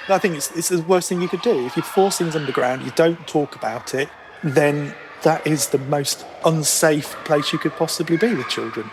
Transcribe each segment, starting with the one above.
I think it's the worst thing you could do. If you force things underground, you don't talk about it, then that is the most unsafe place you could possibly be with children.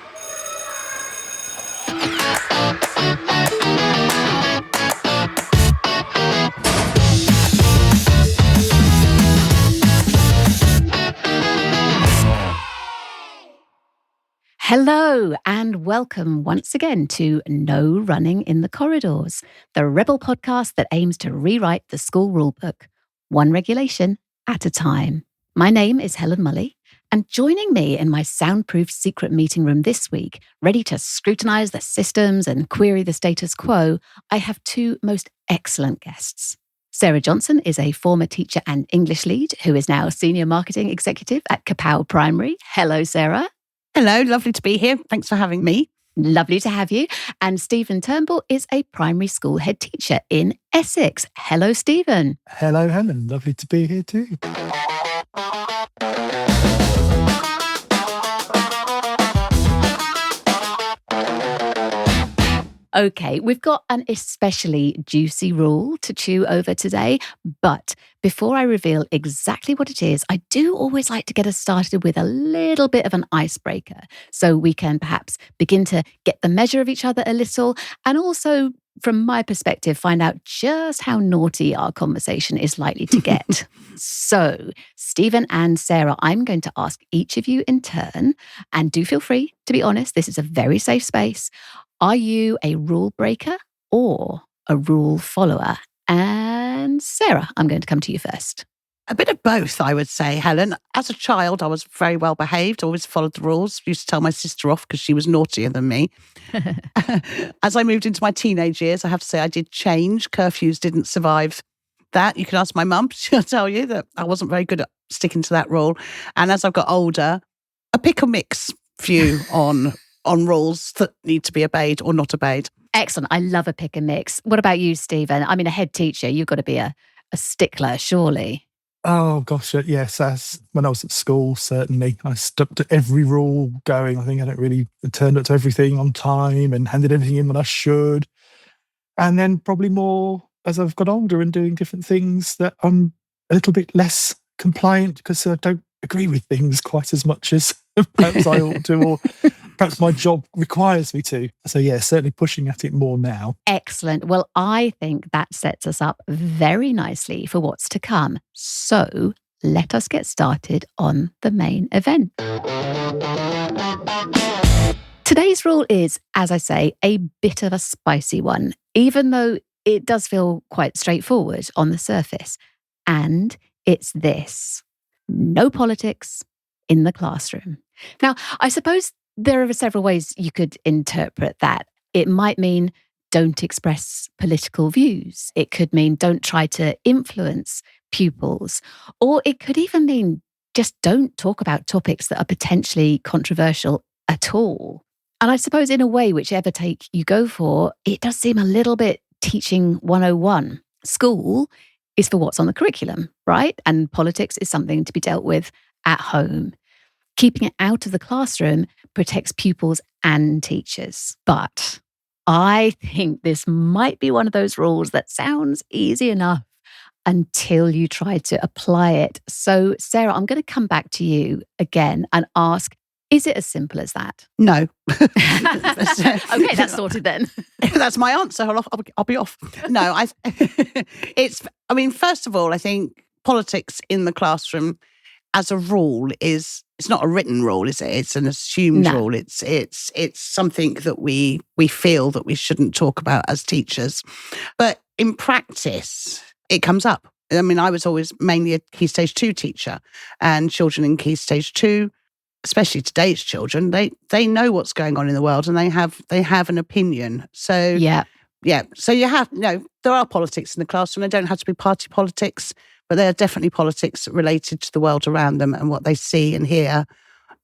Hello and welcome once again to No Running in the Corridors, the rebel podcast that aims to rewrite the school rulebook, one regulation at a time. My name is Helen Mully, and joining me in my soundproof secret meeting room this week, ready to scrutinise the systems and query the status quo, I have two most excellent guests. Sarah Johnson is a former teacher and English lead who is now Senior Marketing Executive at Kapow Primary. Hello, Sarah. Hello, lovely to be here. Thanks for having me. Lovely to have you. And Stephen Turnbull is a primary school head teacher in Essex. Hello, Stephen. Hello, Helen. Lovely to be here too. Okay, we've got an especially juicy rule to chew over today, but before I reveal exactly what it is, I do always like to get us started with a little bit of an icebreaker so we can perhaps begin to get the measure of each other a little and also, from my perspective, find out just how naughty our conversation is likely to get. So, Stephen and Sarah, I'm going to ask each of you in turn, and do feel free to be honest, this is a very safe space. Are you a rule breaker or a rule follower? And Sarah, I'm going to come to you first. A bit of both, I would say, Helen. As a child, I was very well behaved, always followed the rules, used to tell my sister off because she was naughtier than me. As I moved into my teenage years, I have to say I did change. Curfews didn't survive that. You can ask my mum, she'll tell you that I wasn't very good at sticking to that rule. And as I've got older, a pick or mix view on rules that need to be obeyed or not obeyed. Excellent. I love a pick and mix. What about you, Stephen? I mean, a head teacher, you've got to be a stickler, surely. Oh, gosh, yes. As when I was at school, certainly. I stuck to every rule going. I think I turned up to everything on time and handed everything in when I should. And then probably more as I've got older and doing different things that I'm a little bit less compliant because I don't agree with things quite as much as perhaps I ought to, or perhaps my job requires me to. So yeah, certainly pushing at it more now. Excellent. Well, I think that sets us up very nicely for what's to come. So let us get started on the main event. Today's rule is, as I say, a bit of a spicy one, even though it does feel quite straightforward on the surface. And it's this: no politics in the classroom. Now, I suppose there are several ways you could interpret that. It might mean don't express political views. It could mean don't try to influence pupils. Or it could even mean just don't talk about topics that are potentially controversial at all. And I suppose in a way, whichever take you go for, it does seem a little bit teaching 101. School is for what's on the curriculum, right? And politics is something to be dealt with at home. Keeping it out of the classroom protects pupils and teachers. But I think this might be one of those rules that sounds easy enough until you try to apply it. So, Sarah, I'm going to come back to you again and ask, is it as simple as that? No. Okay, that's sorted then. That's my answer. I'll be off. No, first of all, I think politics in the classroom as a rule it's not a written rule, is it? It's an assumed rule. It's something that we feel that we shouldn't talk about as teachers. But in practice, it comes up. I mean, I was always mainly a Key Stage 2 teacher, and children in Key Stage 2, especially today's children, they know what's going on in the world and they have an opinion. So yeah. So there are politics in the classroom. They don't have to be party politics, but there are definitely politics related to the world around them and what they see and hear,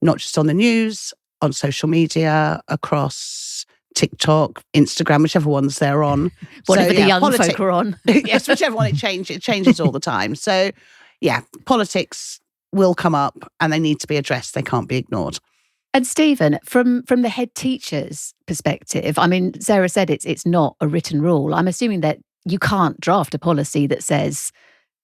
not just on the news, on social media, across TikTok, Instagram, whichever ones they're on. Whatever the young folk are on. Yes, whichever one it changes all the time. So yeah, politics will come up and they need to be addressed. They can't be ignored. And Stephen, from the head teacher's perspective, I mean, Sarah said it's not a written rule. I'm assuming that you can't draft a policy that says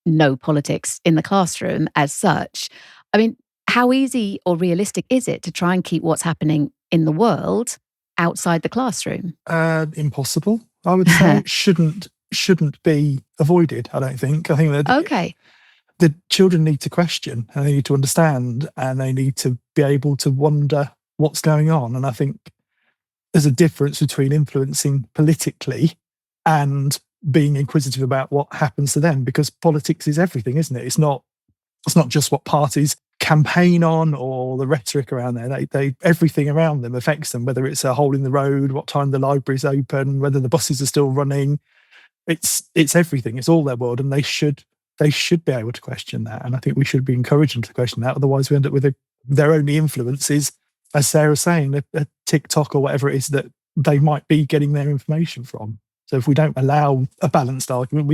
no politics in the classroom as such. I mean, how easy or realistic is it to try and keep what's happening in the world outside the classroom? Impossible. I would say it shouldn't be avoided, I don't think. I think that Okay. the children need to question and they need to understand and they need to be able to wonder what's going on. And I think there's a difference between influencing politically and being inquisitive about what happens to them, because politics is everything, isn't it? It's not just what parties campaign on or the rhetoric around there. They everything around them affects them, whether it's a hole in the road, what time the library's open, whether the buses are still running. It's everything. It's all their world, and they should be able to question that. And I think we should be encouraging them to question that. Otherwise, we end up with their only influence is, as Sarah's saying, a TikTok or whatever it is that they might be getting their information from. So if we don't allow a balanced argument,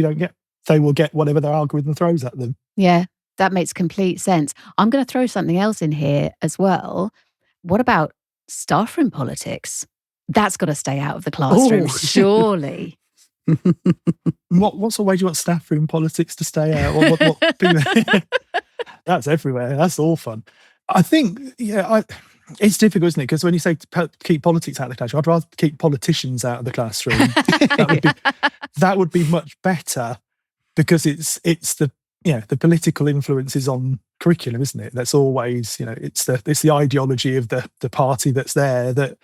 they will get whatever their algorithm throws at them. Yeah, that makes complete sense. I'm going to throw something else in here as well. What about staff room politics? That's got to stay out of the classroom, surely. What sort of way do you want staff room politics to stay out? What that's everywhere. That's all fun. I think, it's difficult, isn't it? Because when you say keep politics out of the classroom, I'd rather keep politicians out of the classroom. That would be much better, because it's the political influences on curriculum, isn't it? That's always, it's the ideology of the party that's there that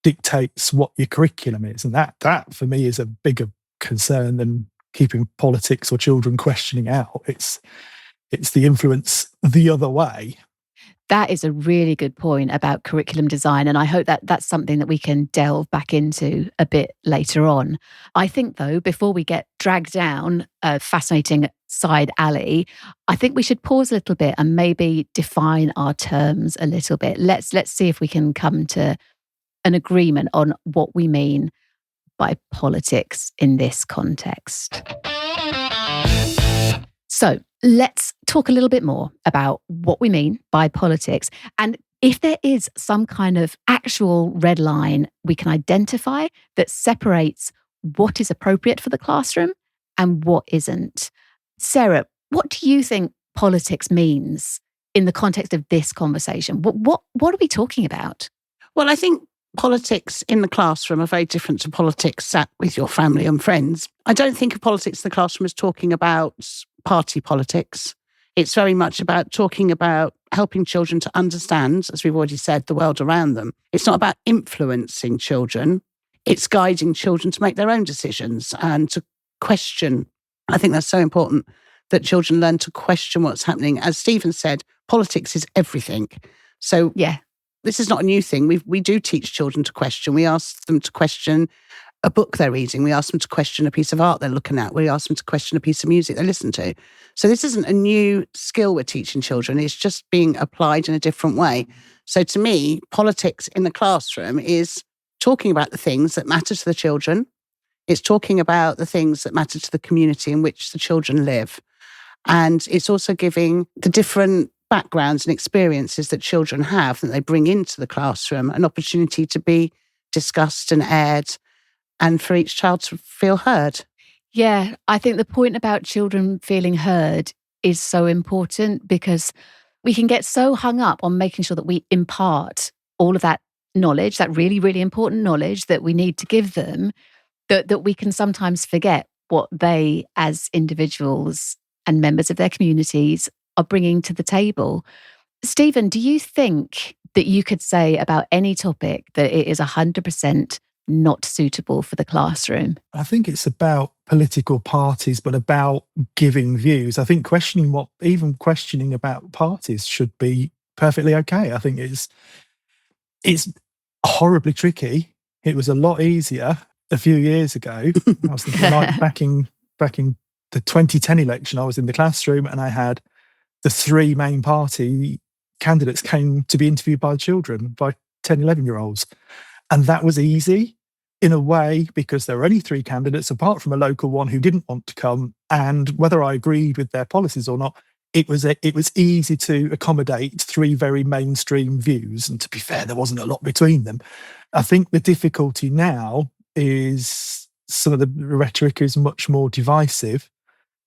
dictates what your curriculum is, and that for me is a bigger concern than keeping politics or children questioning out. It's the influence the other way. That is a really good point about curriculum design, and I hope that that's something that we can delve back into a bit later on. I think, though, before we get dragged down a fascinating side alley, I think we should pause a little bit and maybe define our terms a little bit. Let's see if we can come to an agreement on what we mean by politics in this context. So let's talk a little bit more about what we mean by politics, and if there is some kind of actual red line we can identify that separates what is appropriate for the classroom and what isn't. Sarah, what do you think politics means in the context of this conversation? What are we talking about? Well, I think politics in the classroom are very different to politics sat with your family and friends. I don't think of politics in the classroom as talking about party politics. It's very much about talking about helping children to understand, as we've already said, the world around them. It's not about influencing children. It's guiding children to make their own decisions and to question. I think that's so important, that children learn to question what's happening. As Stephen said, politics is everything. So this is not a new thing. We do teach children to question. We ask them to question a book they're reading. We ask them to question a piece of art they're looking at. We ask them to question a piece of music they listen to. So this isn't a new skill we're teaching children. It's just being applied in a different way. So to me, politics in the classroom is talking about the things that matter to the children. It's talking about the things that matter to the community in which the children live. And it's also giving the different backgrounds and experiences that children have that they bring into the classroom an opportunity to be discussed and aired, and for each child to feel heard. Yeah, I think the point about children feeling heard is so important, because we can get so hung up on making sure that we impart all of that knowledge, that really, really important knowledge that we need to give them, that we can sometimes forget what they as individuals and members of their communities are bringing to the table. Stephen, do you think that you could say about any topic that it is 100% not suitable for the classroom? I think it's about political parties, but about giving views. I think questioning about parties should be perfectly okay. I think it's horribly tricky. It was a lot easier a few years ago. I was thinking, like back in the 2010 election, I was in the classroom and I had the three main party candidates came to be interviewed by children, by 10, 11-year-olds. And that was easy in a way, because there were only three candidates, apart from a local one who didn't want to come. And whether I agreed with their policies or not, it was easy to accommodate three very mainstream views. And to be fair, there wasn't a lot between them. I think the difficulty now is some of the rhetoric is much more divisive.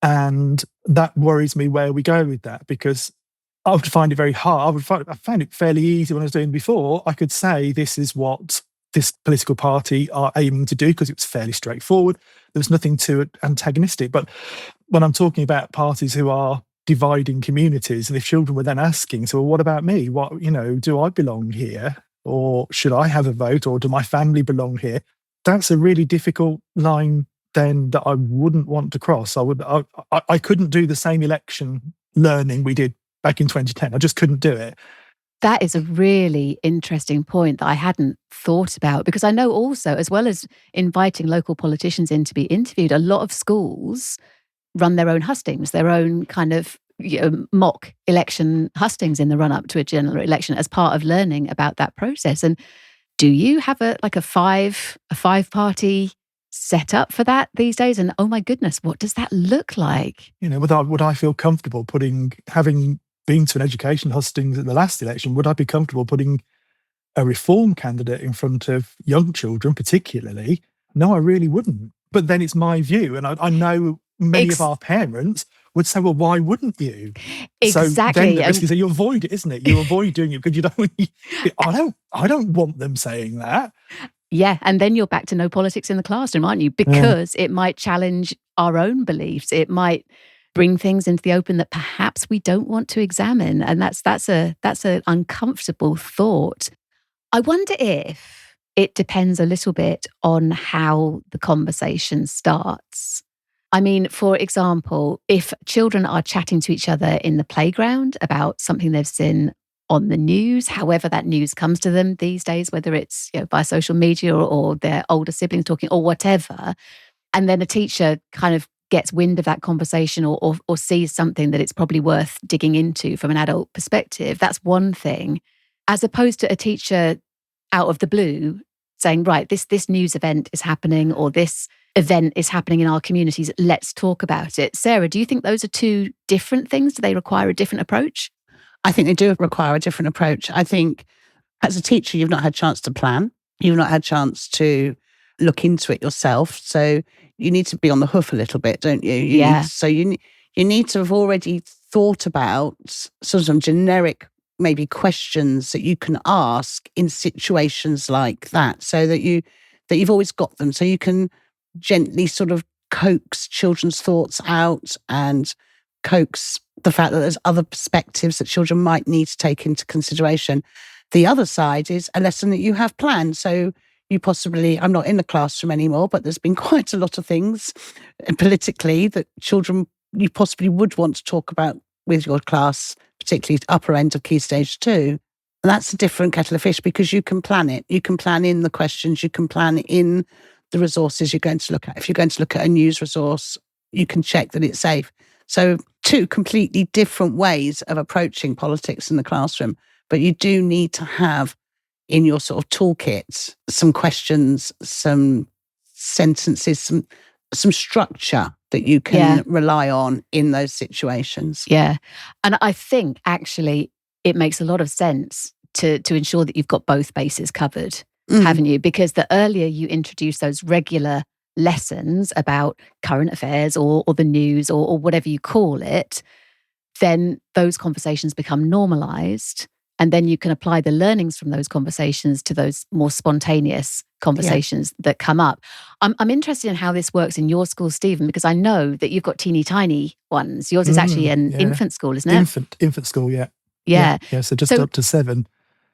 And that worries me where we go with that, because I would find it very hard. I found it fairly easy when I was doing before. I could say this is what this political party are aiming to do because it was fairly straightforward. There was nothing too antagonistic. But when I'm talking about parties who are dividing communities, and if children were then asking, so well, what about me? What, do I belong here? Or should I have a vote? Or do my family belong here? That's a really difficult line then that I wouldn't want to cross. I couldn't do the same election learning we did back in 2010. I just couldn't do it. That is a really interesting point that I hadn't thought about, because I know also, as well as inviting local politicians in to be interviewed, a lot of schools run their own hustings, their own kind of mock election hustings in the run up to a general election as part of learning about that process. And do you have a five party set up for that these days? And oh my goodness, what does that look like? Would I feel comfortable having been to an education hustings at the last election, would I be comfortable putting a reform candidate in front of young children particularly? No, I really wouldn't. But then it's my view. And I know many of our parents would say, well, why wouldn't you? Exactly. So then the risk is that you avoid it, isn't it? You avoid doing it because you don't, I don't want them saying that. Yeah. And then you're back to no politics in the classroom, aren't you? Because it might challenge our own beliefs. It might bring things into the open that perhaps we don't want to examine. And that's an uncomfortable thought. I wonder if it depends a little bit on how the conversation starts. I mean, for example, if children are chatting to each other in the playground about something they've seen on the news, however that news comes to them these days, whether it's by social media or their older siblings talking or whatever, and then a teacher kind of gets wind of that conversation or sees something that it's probably worth digging into from an adult perspective, that's one thing, as opposed to a teacher out of the blue saying, right, this news event is happening, or this event is happening in our communities, let's talk about it. Sarah, do you think those are two different things? Do they require a different approach? I think they do require a different approach. I think as a teacher, you've not had a chance to plan. You've not had a chance to look into it yourself. So you need to be on the hoof a little bit, don't you? You need to have already thought about sort of generic maybe questions that you can ask in situations like that, so that you've always got them, so you can gently sort of coax children's thoughts out and coax the fact that there's other perspectives that children might need to take into consideration. The other side is a lesson that you have planned. So you possibly, I'm not in the classroom anymore, but there's been quite a lot of things politically that children, you possibly would want to talk about with your class, particularly upper end of Key Stage 2. And that's a different kettle of fish, because you can plan it. You can plan in the questions, you can plan in the resources you're going to look at. If you're going to look at a news resource, you can check that it's safe. So two completely different ways of approaching politics in the classroom. But you do need to have in your sort of toolkit some questions, some sentences, some structure that you can rely on in those situations. Yeah. And I think actually it makes a lot of sense to ensure that you've got both bases covered, haven't you? Because the earlier you introduce those regular lessons about current affairs or the news or whatever you call it, then those conversations become normalized. And then you can apply the learnings from those conversations to those more spontaneous conversations that come up. I'm interested in how this works in your school, Stephen, because I know that you've got teeny tiny ones. Yours is actually an infant school, isn't it? Infant school, yeah. Yeah. So just up to 7.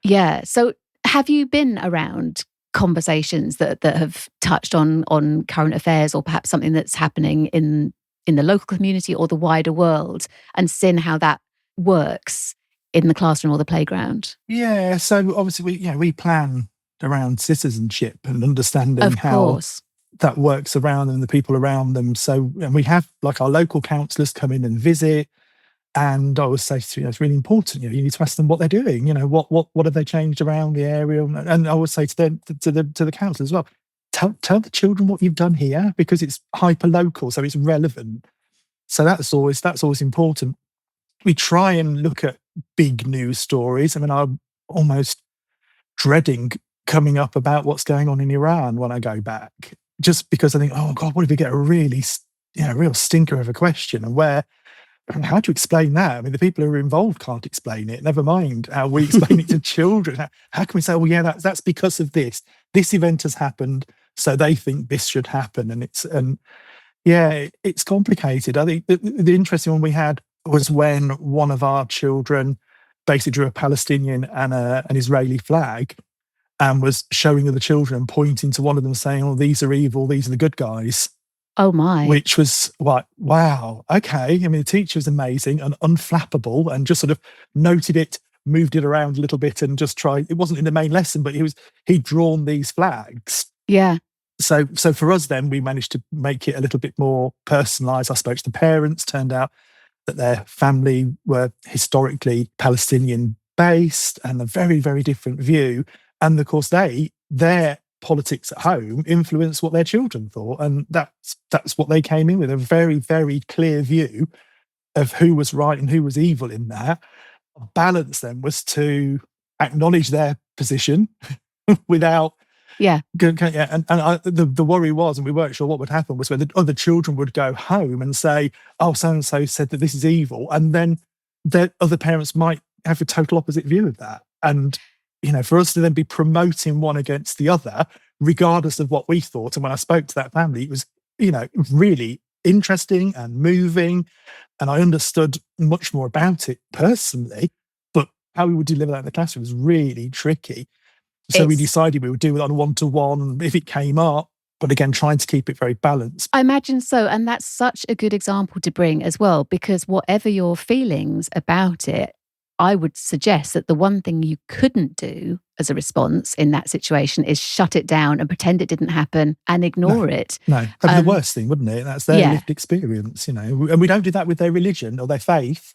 Yeah. So have you been around conversations that have touched on current affairs or perhaps something that's happening in the local community or the wider world, and seen how that works in the classroom or the playground? Yeah, so obviously we plan around citizenship and understanding how that works around them and the people around them. So, and we have like our local counsellors come in and visit, and I always say to it's really important. You need to ask them what they're doing. What have they changed around the area, and I always say to them to the counsellor as well. Tell the children what you've done here, because it's hyper local, so it's relevant. So that's always important. We try and look at big news stories. I mean, I'm almost dreading coming up about what's going on in Iran when I go back, just because I think, oh God, what if we get a really, real stinker of a question, and how do you explain that? I mean, the people who are involved can't explain it. Never mind how we explain it to children. How can we say, well, yeah, that's because of this. This event has happened, so they think this should happen, and it's complicated. I think the interesting one we had was when one of our children basically drew a Palestinian and an Israeli flag, and was showing other children, pointing to one of them, saying, "Oh, these are evil. These are the good guys." Oh my. Which was like, wow, okay. I mean, the teacher was amazing and unflappable, and just sort of noted it, moved it around a little bit, and just tried. It wasn't in the main lesson, but he'd drawn these flags. Yeah. So for us then, we managed to make it a little bit more personalised. I spoke to the parents, turned out that their family were historically Palestinian based and a very, very different view. And of course, their politics at home influenced what their children thought. And that's what they came in with, a very, very clear view of who was right and who was evil in that. A balance then was to acknowledge their position without... Yeah. And the worry was, and we weren't sure what would happen, was when the other children would go home and say, oh, so-and-so said that this is evil. And then the other parents might have a total opposite view of that. And, for us to then be promoting one against the other, regardless of what we thought. And when I spoke to that family, it was, really interesting and moving. And I understood much more about it personally. But how we would deliver that in the classroom was really tricky. So we decided we would do it on a one-to-one if it came up, but again, trying to keep it very balanced. I imagine so. And that's such a good example to bring as well, because whatever your feelings about it, I would suggest that the one thing you couldn't do as a response in that situation is shut it down and pretend it didn't happen and ignore it. No, that'd be the worst thing, wouldn't it? That's their lived experience, and we don't do that with their religion or their faith.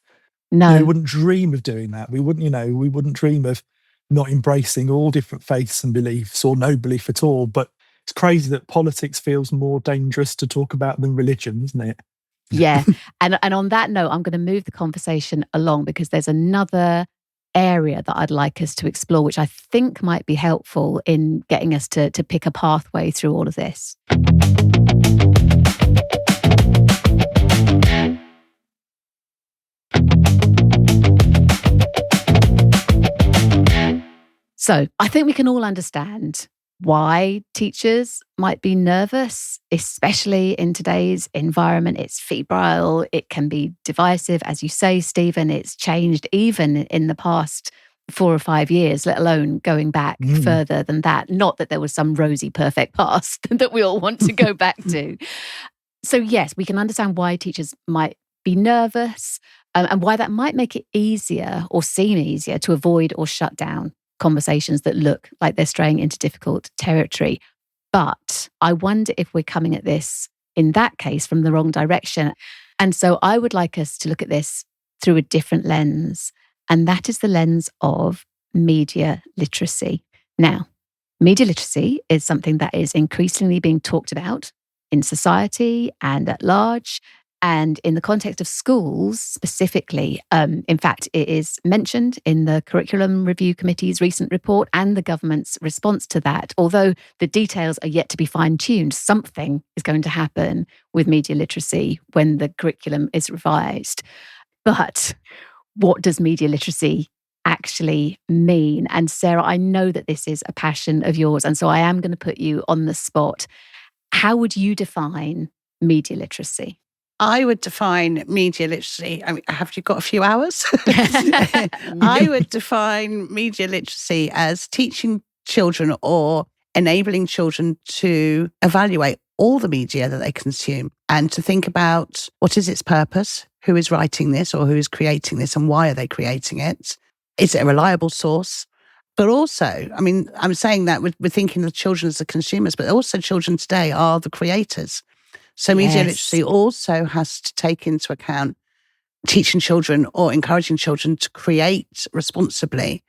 No. We wouldn't dream of doing that. We wouldn't dream of not embracing all different faiths and beliefs, or no belief at all. But it's crazy that politics feels more dangerous to talk about than religion, isn't it? Yeah. And on that note, I'm going to move the conversation along, because there's another area that I'd like us to explore, which I think might be helpful in getting us to pick a pathway through all of this. So I think we can all understand why teachers might be nervous, especially in today's environment. It's febrile, it can be divisive. As you say, Stephen, it's changed even in the past 4 or 5 years, let alone going back further than that. Not that there was some rosy, perfect past that we all want to go back to. So yes, we can understand why teachers might be nervous, and why that might make it easier or seem easier to avoid or shut down conversations that look like they're straying into difficult territory. But I wonder if we're coming at this, in that case, from the wrong direction. And so I would like us to look at this through a different lens, and that is the lens of media literacy. Now, media literacy is something that is increasingly being talked about in society and at large, and in the context of schools specifically. In fact, it is mentioned in the Curriculum Review Committee's recent report and the government's response to that. Although the details are yet to be fine-tuned, something is going to happen with media literacy when the curriculum is revised. But what does media literacy actually mean? And Sarah, I know that this is a passion of yours, and so I am going to put you on the spot. How would you define media literacy? I would define media literacy. I mean, have you got a few hours? I would define media literacy as teaching children or enabling children to evaluate all the media that they consume and to think about what is its purpose, who is writing this or who is creating this, and why are they creating it? Is it a reliable source? But also, I mean, I'm saying that we're thinking of children as the consumers, but also children today are the creators. So media literacy also has to take into account teaching children or encouraging children to create responsibly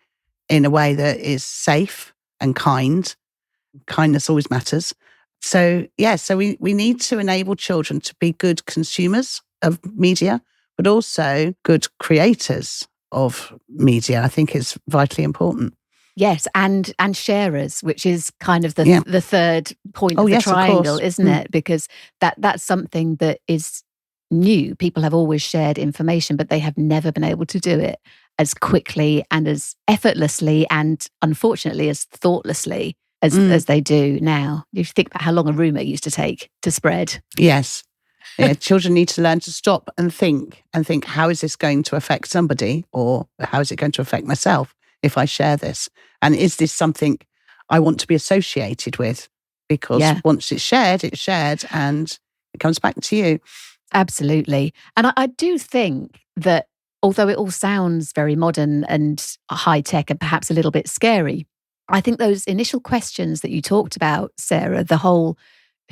in a way that is safe and kind. Kindness always matters. So we need to enable children to be good consumers of media, but also good creators of media. I think is vitally important. Yes, and sharers, which is kind of the third point of the triangle, isn't it? Because that's something that is new. People have always shared information, but they have never been able to do it as quickly and as effortlessly and, unfortunately, as thoughtlessly as they do now. You think about how long a rumour used to take to spread. Yes. Yeah, children need to learn to stop and think, how is this going to affect somebody, or how is it going to affect myself if I share this? And is this something I want to be associated with? Because once it's shared and it comes back to you. Absolutely. And I do think that although it all sounds very modern and high tech and perhaps a little bit scary, I think those initial questions that you talked about, Sarah, the whole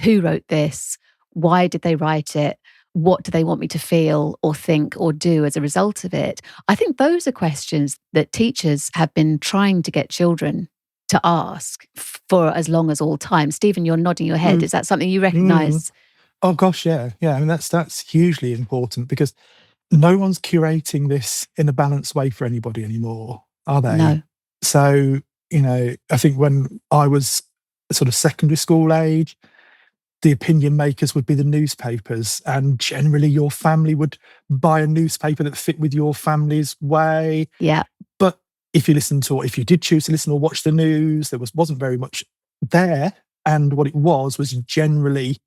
who wrote this, why did they write it, what do they want me to feel or think or do as a result of it? I think those are questions that teachers have been trying to get children to ask for as long as all time. Stephen, you're nodding your head. Is that something you recognise? Oh gosh, yeah. I mean, that's hugely important, because no one's curating this in a balanced way for anybody anymore, are they? No. So, I think when I was sort of secondary school age, the opinion makers would be the newspapers, and generally your family would buy a newspaper that fit with your family's way. Yeah. But if you did choose to listen or watch the news, there wasn't very much there. And what it was generally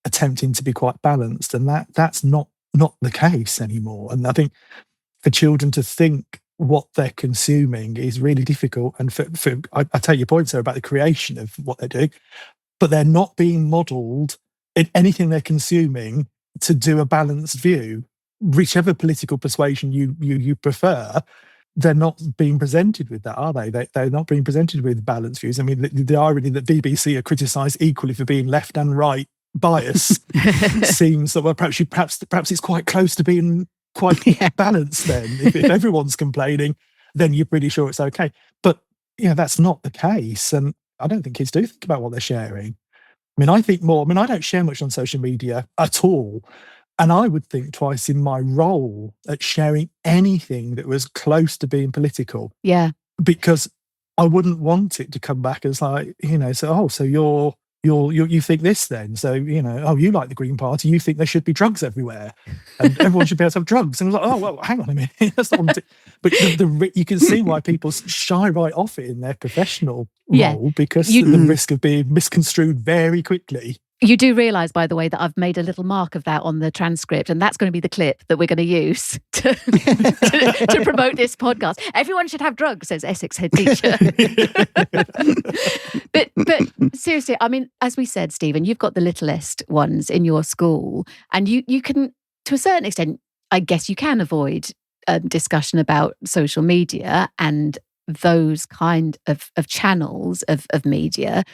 attempting to be quite balanced. And that's not the case anymore. And I think for children to think what they're consuming is really difficult. And I take your point, Sarah, about the creation of what they're doing, but they're not being modelled in anything they're consuming to do a balanced view. Whichever political persuasion you prefer, they're not being presented with that, are they? They're not being presented with balanced views. I mean, the irony that BBC are criticised equally for being left and right bias seems that, well, perhaps it's quite close to being quite balanced then. If everyone's complaining, then you're pretty sure it's okay. But that's not the case. And I don't think kids do think about what they're sharing. I mean, I think more. I mean, I don't share much on social media at all. And I would think twice in my role at sharing anything that was close to being political. Yeah. Because I wouldn't want it to come back as like, so you think this then? So, you like the Green Party, you think there should be drugs everywhere and everyone should be able to have drugs. And I was like, oh, well, hang on a minute. That's not but you can see why people shy right off it in their professional role, because the risk of being misconstrued very quickly. You do realise, by the way, that I've made a little mark of that on the transcript, and that's going to be the clip that we're going to use to promote this podcast. Everyone should have drugs, says Essex head teacher. but seriously, I mean, as we said, Stephen, you've got the littlest ones in your school, and you can, to a certain extent, I guess you can avoid discussion about social media and those kind of channels of media,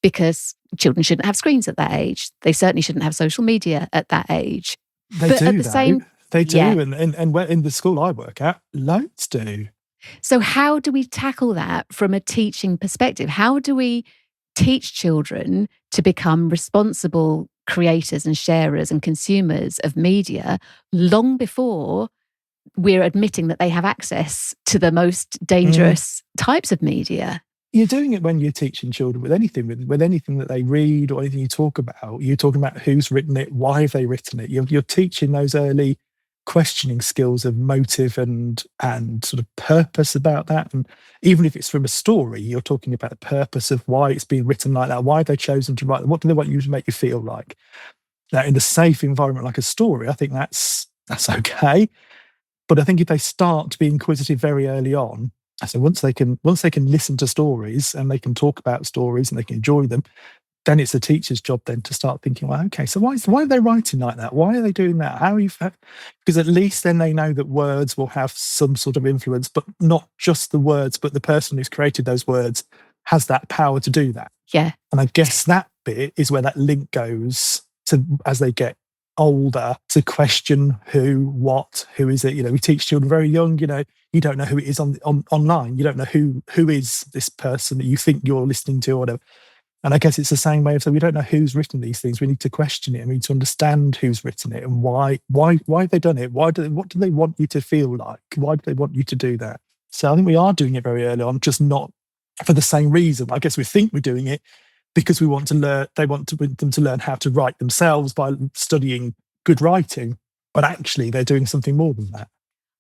because children shouldn't have screens at that age. They certainly shouldn't have social media at that age. They do, and in the school I work at, loads do. So how do we tackle that from a teaching perspective? How do we teach children to become responsible creators and sharers and consumers of media long before we're admitting that they have access to the most dangerous types of media? You're doing it when you're teaching children with anything that they read or anything you talk about. You're talking about who's written it, why have they written it. You're teaching those early questioning skills of motive and sort of purpose about that. And even if it's from a story, you're talking about the purpose of why it's been written like that, why they've chosen to write it, what do they want you to make you feel like. Now, in a safe environment like a story, I think that's okay. But I think if they start to be inquisitive very early on, so once they can listen to stories and they can talk about stories and they can enjoy them, then it's the teacher's job then to start thinking, well, okay, so why are they writing like that? Why are they doing that? Because at least then they know that words will have some sort of influence, but not just the words, but the person who's created those words has that power to do that. Yeah. And I guess that bit is where that link goes to, as they get older, to question who is it. We teach children very young, you don't know who it is online. You don't know who is this person that you think you're listening to or whatever. And I guess it's the same way of saying we don't know who's written these things. We need to question it and we need to understand who's written it and why have they done it? What do they want you to feel like? Why do they want you to do that? So I think we are doing it very early on, just not for the same reason. I guess we think we're doing it because we want to learn. They want them to learn how to write themselves by studying good writing, but actually they're doing something more than that.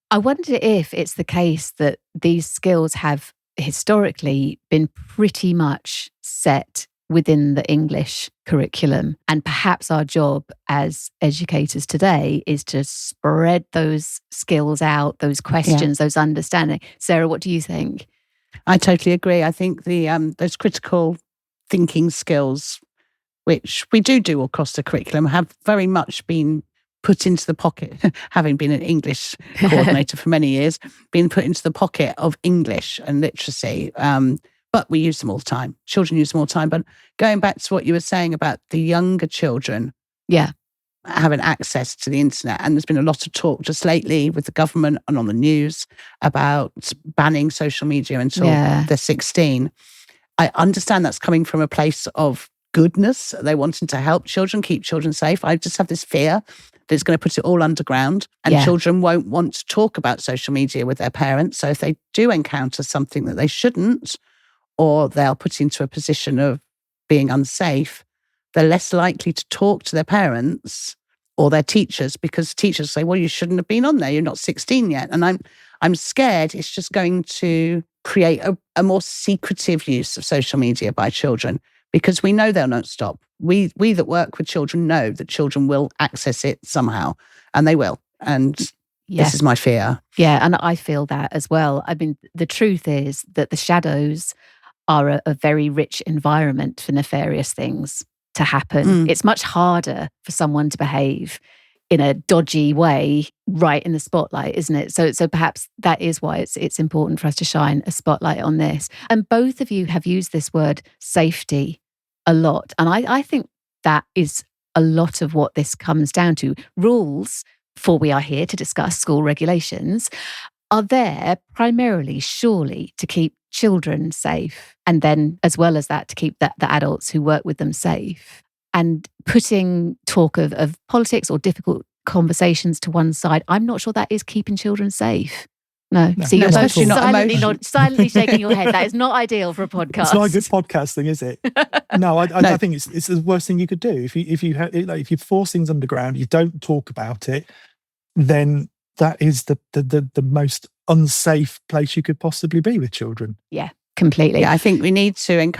I wonder if it's the case that these skills have historically been pretty much set within the English curriculum. And perhaps our job as educators today is to spread those skills out, those questions, those understanding. Sarah, what do you think? I totally agree. I think those critical thinking skills, which we do across the curriculum, have very much been put into the pocket, having been an English coordinator for many years, been put into the pocket of English and literacy. But we use them all the time. Children use them all the time. But going back to what you were saying about the younger children having access to the internet, and there's been a lot of talk just lately with the government and on the news about banning social media until they're 16. I understand that's coming from a place of goodness. They wanting to help children, keep children safe. I just have this fear that it's going to put it all underground and children won't want to talk about social media with their parents. So if they do encounter something that they shouldn't, or they're put into a position of being unsafe, they're less likely to talk to their parents or their teachers, because teachers say, well, you shouldn't have been on there. You're not 16 yet. And I'm scared it's just going to create a more secretive use of social media by children, because we know they'll not stop. We that work with children know that children will access it somehow, and they will. And this is my fear. Yeah, and I feel that as well. I mean, the truth is that the shadows are a very rich environment for nefarious things to happen. It's much harder for someone to behave in a dodgy way right in the spotlight, isn't it? So perhaps that is why it's important for us to shine a spotlight on this. And both of you have used this word safety a lot. And I think that is a lot of what this comes down to. Rules, for we are here to discuss school regulations, are there primarily, surely, to keep children safe. And then, as well as that, to keep the adults who work with them safe. And putting talk of politics or difficult conversations to one side, I'm not sure that is keeping children safe. No. So you're both silently shaking your head. That is not ideal for a podcast. It's not a good podcasting, is it? No, I think it's the worst thing you could do. If you force things underground, you don't talk about it, then that is the most unsafe place you could possibly be with children. Yeah, completely. Yeah, I think we need children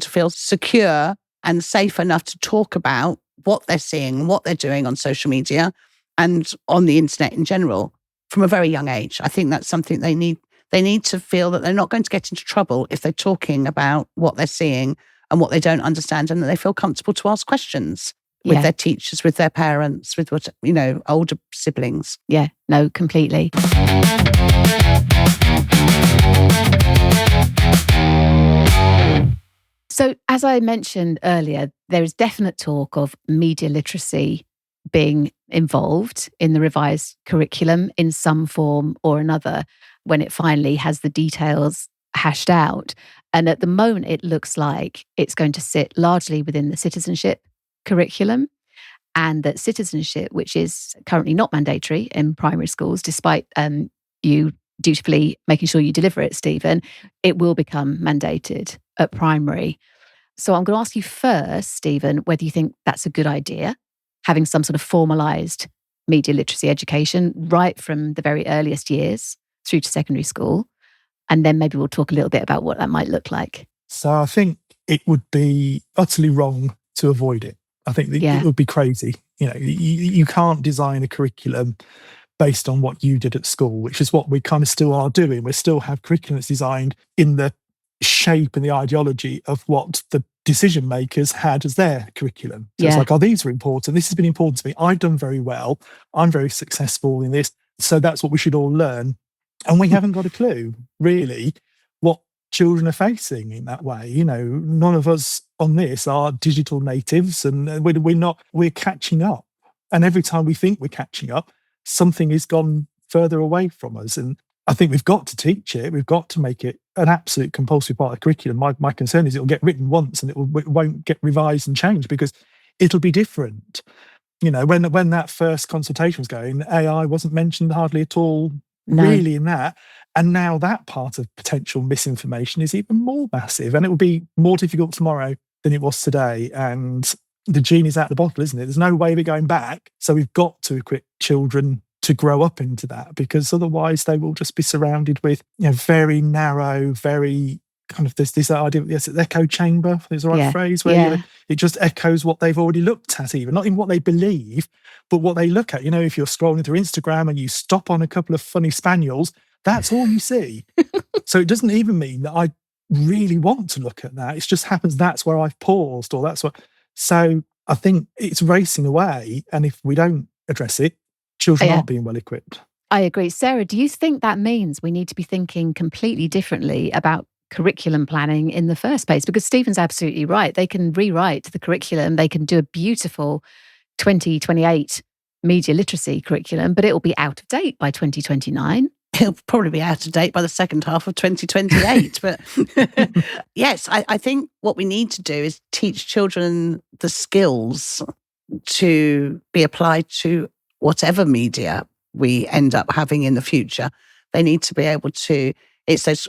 to feel secure and safe enough to talk about what they're seeing, what they're doing on social media and on the internet in general from a very young age. I think that's something they need. They need to feel that they're not going to get into trouble if they're talking about what they're seeing and what they don't understand, and that they feel comfortable to ask questions with their teachers, with their parents, with older siblings. Yeah, no, completely. So, as I mentioned earlier, there is definite talk of media literacy being involved in the revised curriculum in some form or another when it finally has the details hashed out. And at the moment, it looks like it's going to sit largely within the citizenship curriculum, and that citizenship, which is currently not mandatory in primary schools, despite you dutifully making sure you deliver it, Stephen, it will become mandated at primary. So I'm going to ask you first, Stephen, whether you think that's a good idea, having some sort of formalised media literacy education right from the very earliest years through to secondary school. And then maybe we'll talk a little bit about what that might look like. So I think it would be utterly wrong to avoid it. I think it would be crazy. You can't design a curriculum based on what you did at school, which is what we kind of still are doing. We still have curriculum that's designed in the shape and the ideology of what the decision makers had as their curriculum. So it's like, these are important. This has been important to me. I've done very well. I'm very successful in this. So that's what we should all learn. And we haven't got a clue, really, what children are facing in that way. None of us on this are digital natives, and we're catching up. And every time we think we're catching up, something has gone further away from us. And I think we've got to teach it. We've got to make it an absolute compulsory part of the curriculum. My concern is it'll get written once and it won't get revised and changed because it'll be different. When that first consultation was going, AI wasn't mentioned hardly at all really in that. And now that part of potential misinformation is even more massive, and it will be more difficult tomorrow than it was today. And the genie's out of the bottle, isn't it? There's no way of it going back. So we've got to equip children to grow up into that, because otherwise they will just be surrounded with, very narrow, very kind of this idea, yes, echo chamber is the right phrase, where it just echoes what they've already looked at, even not even what they believe, but what they look at. If you're scrolling through Instagram and you stop on a couple of funny spaniels, that's all you see. So it doesn't even mean that I really want to look at that. It just happens that's where I've paused, or that's what. So I think it's racing away, and if we don't address it, children aren't being well equipped. I agree. Sarah, do you think that means we need to be thinking completely differently about curriculum planning in the first place? Because Stephen's absolutely right. They can rewrite the curriculum. They can do a beautiful 2028 media literacy curriculum, but it will be out of date by 2029. It'll probably be out of date by the second half of 2028. But yes, I think what we need to do is teach children the skills to be applied to whatever media we end up having in the future. They need to be able to, it's those,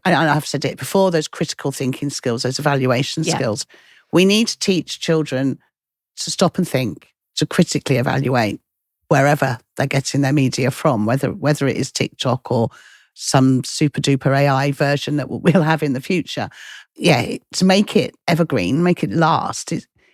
I've said it before, those critical thinking skills, those evaluation skills. We need to teach children to stop and think, to critically evaluate wherever they're getting their media from, whether it is TikTok or some super duper AI version that we'll have in the future. Yeah, to make it evergreen, make it last,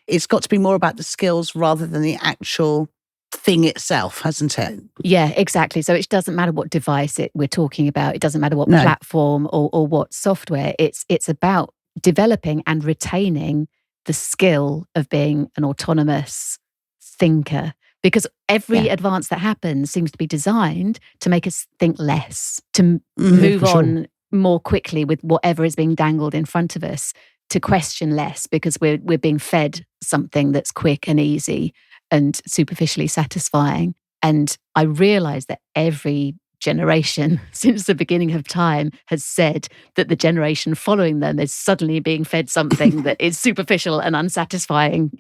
it's got to be more about the skills rather than the actual thing itself, hasn't it? Yeah, exactly. So it doesn't matter what device we're talking about. It doesn't matter what platform or what software. It's about developing and retaining the skill of being an autonomous thinker. Because every advance that happens seems to be designed to make us think less, to move on more quickly with whatever is being dangled in front of us, to question less because we're being fed something that's quick and easy and superficially satisfying. And I realise that every generation since the beginning of time has said that the generation following them is suddenly being fed something that is superficial and unsatisfying,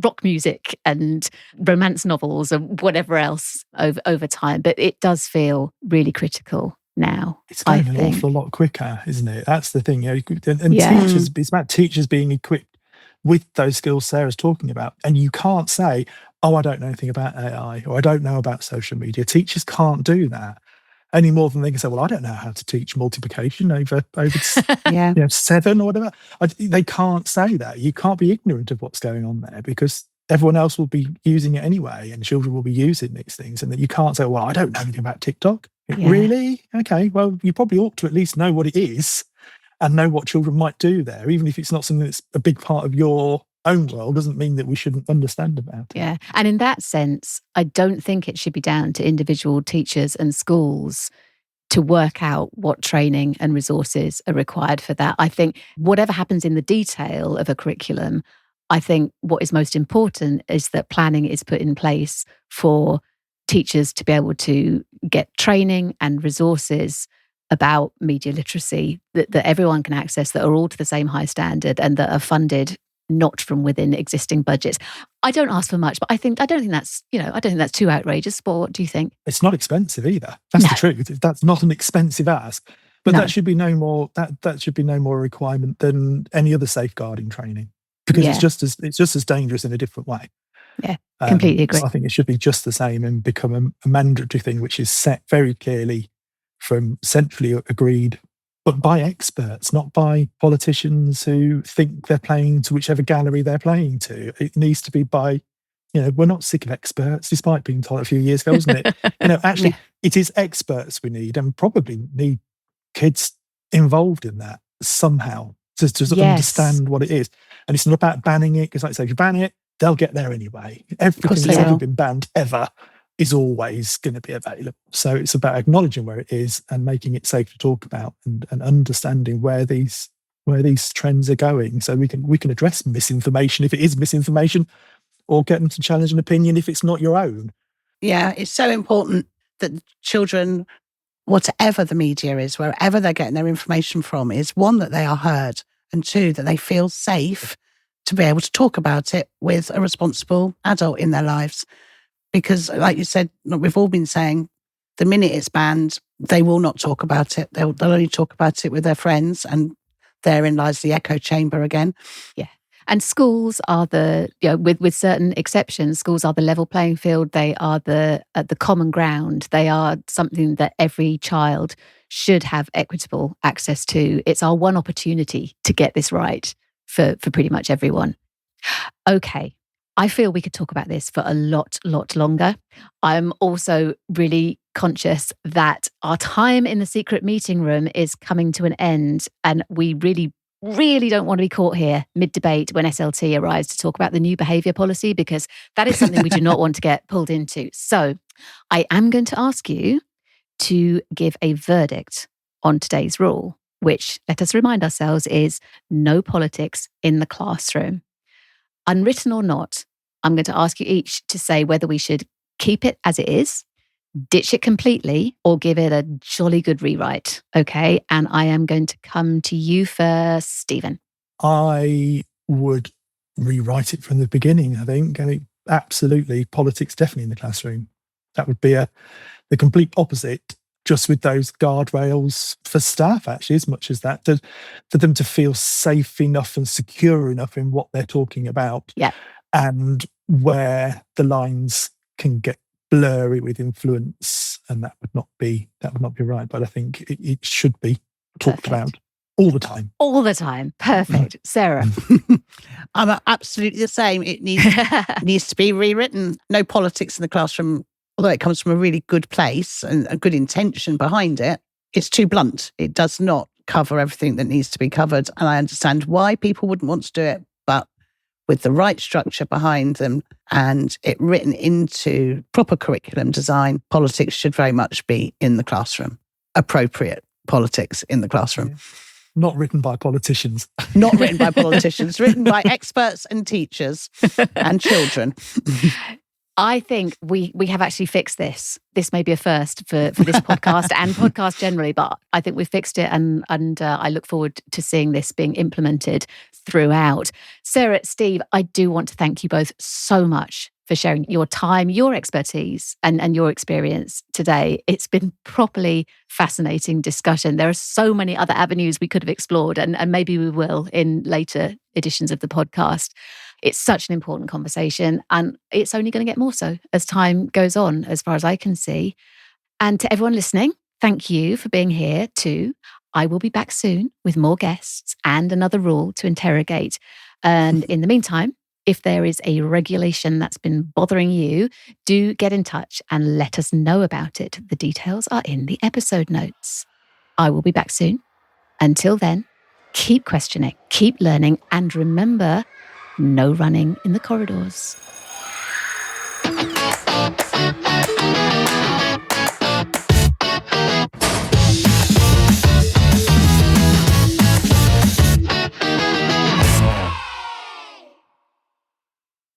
rock music and romance novels and whatever else over time. But it does feel really critical now. It's going an awful lot quicker, isn't it? That's the thing. Teachers, it's about teachers being equipped with those skills Sarah's talking about. And you can't say, oh, I don't know anything about AI, or I don't know about social media. Teachers can't do that any more than they can say, well, I don't know how to teach multiplication over 7 or whatever. They can't say that. You can't be ignorant of what's going on there, because everyone else will be using it anyway, and children will be using these things. And that you can't say, well, I don't know anything about TikTok. Really? Okay, well, you probably ought to at least know what it is and know what children might do there, even if it's not something that's a big part of your own world. Doesn't mean that we shouldn't understand about it. Yeah. And in that sense, I don't think it should be down to individual teachers and schools to work out what training and resources are required for that. I think whatever happens in the detail of a curriculum, I think what is most important is that planning is put in place for teachers to be able to get training and resources about media literacy that everyone can access, that are all to the same high standard and that are funded not from within existing budgets. I don't ask for much, but I don't think that's too outrageous. But what do you think? It's not expensive either. That's the truth. That's not an expensive ask. But that should be no more that should be no more a requirement than any other safeguarding training. Because it's just as dangerous in a different way. Yeah. Completely agree. So I think it should be just the same and become a mandatory thing, which is set very clearly from centrally agreed, but by experts, not by politicians who think they're playing to whichever gallery they're playing to. It needs to be by, we're not sick of experts, despite being told a few years ago, wasn't it? Actually, it is experts we need, and probably need kids involved in that somehow to understand what it is. And it's not about banning it, because like I say, if you ban it, they'll get there anyway. Everything that's ever been banned ever is always going to be available. So it's about acknowledging where it is and making it safe to talk about, and understanding where these trends are going, so we can address misinformation if it is misinformation, or get them to challenge an opinion if it's not your own. Yeah, it's so important that children, whatever the media is, wherever they're getting their information from, is one, that they are heard, and two, that they feel safe to be able to talk about it with a responsible adult in their lives. Because like you said, we've all been saying, The minute it's banned, they will not talk about it. They'll only talk about it with their friends, and therein lies the echo chamber again. Yeah. And schools are with certain exceptions, schools are the level playing field. They are the common ground. They are something that every child should have equitable access to. It's our one opportunity to get this right for pretty much everyone. Okay. I feel we could talk about this for a lot longer. I'm also really conscious that our time in the secret meeting room is coming to an end, and we really don't want to be caught here mid-debate when SLT arrives to talk about the new behaviour policy, because that is something we do not want to get pulled into. So I am going to ask you to give a verdict on today's rule, which, let us remind ourselves, is no politics in the classroom. Unwritten or not, I'm going to ask you each to say whether we should keep it as it is, ditch it completely, or give it a jolly good rewrite. Okay. And I am going to come to you first, Stephen. I would rewrite it from the beginning, I think. Absolutely, politics definitely in the classroom. That would be the complete opposite, just with those guardrails for staff, actually, as much as that, for them to feel safe enough and secure enough in what they're talking about. Yeah. And where the lines can get blurry with influence, and that would not be right. But I think it should be talked about all the time. All the time. Perfect. Sarah. I'm absolutely the same. It needs to be rewritten. No politics in the classroom, although it comes from a really good place and a good intention behind it. It's too blunt. It does not cover everything that needs to be covered. And I understand why people wouldn't want to do it, but with the right structure behind them and it written into proper curriculum design, politics should very much be in the classroom. Appropriate politics in the classroom. Yeah. Not written by politicians. Not written by politicians, written by experts and teachers and children. I think we have actually fixed this. This may be a first for this podcast and podcast generally, but I think we've fixed it, and I look forward to seeing this being implemented throughout. Sarah, Steve, I do want to thank you both so much for sharing your time, your expertise, and your experience today. It's been properly fascinating discussion. There are so many other avenues we could have explored, and maybe we will in later editions of the podcast. It's such an important conversation, and it's only going to get more so as time goes on, as far as I can see. And to everyone listening, thank you for being here too. I will be back soon with more guests and another rule to interrogate. And in the meantime, if there is a regulation that's been bothering you, do get in touch and let us know about it. The details are in the episode notes. I will be back soon. Until then, keep questioning, keep learning, and remember, no running in the corridors.